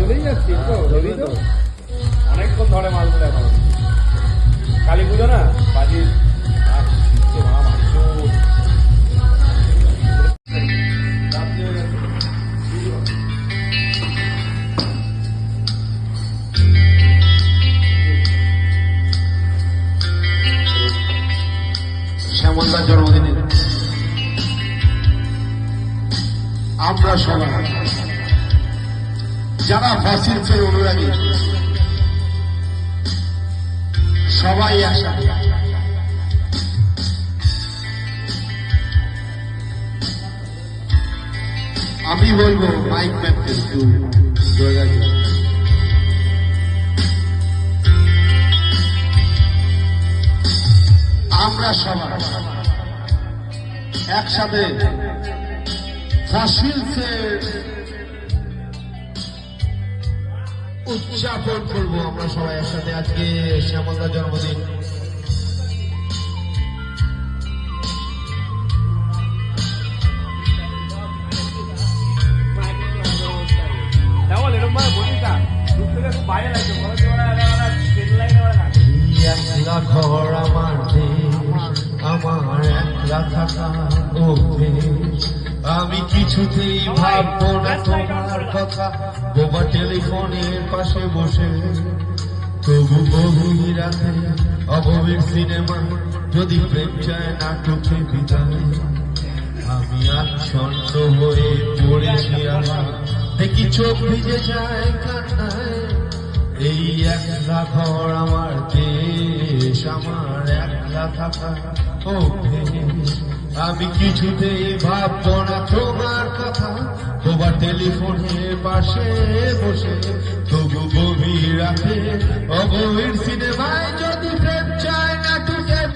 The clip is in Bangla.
চলেই যাচ্ছি তো রবি তো অনেকক্ষণ ধরে মাছ ধরে এখন কালী পুজো না বাজি শ্যামলদার জন্মদিনে আমরা সবাই যারা ফসিলসের অনুরাগী সবাই একসাথে আমি বলবো মাইক ম্যানকে একটু আমরা সবাই একসাথে ফসিলসের উদযাপন করবো আমরা সবাই একসাথে আজকে শ্যামলদার জন্মদিন ঘর আমার দেশ আমার একলা থাকা অভ্যেস আমি কিছুতেই ভাববো না তোমার কথা বোবা টেলিফোনের পাশে বসে তবু গভীর রাতে অগভীর সিনেমা যদি প্রেম চায় নাটকে বিদায় আমি আচ্ছন্ন হয়ে পড়েছি আমার দেখি চোখ ভিজে যায় কান্নায় এই একলা ঘর আমার দেশ আমার একলা থাকা অভ্যেস আমি কিছুতেই ভাববো না তোমার কথা তোমার টেলিফোনের পাশে বসে তবু গভীর রাতে অগভীর সিনেমায়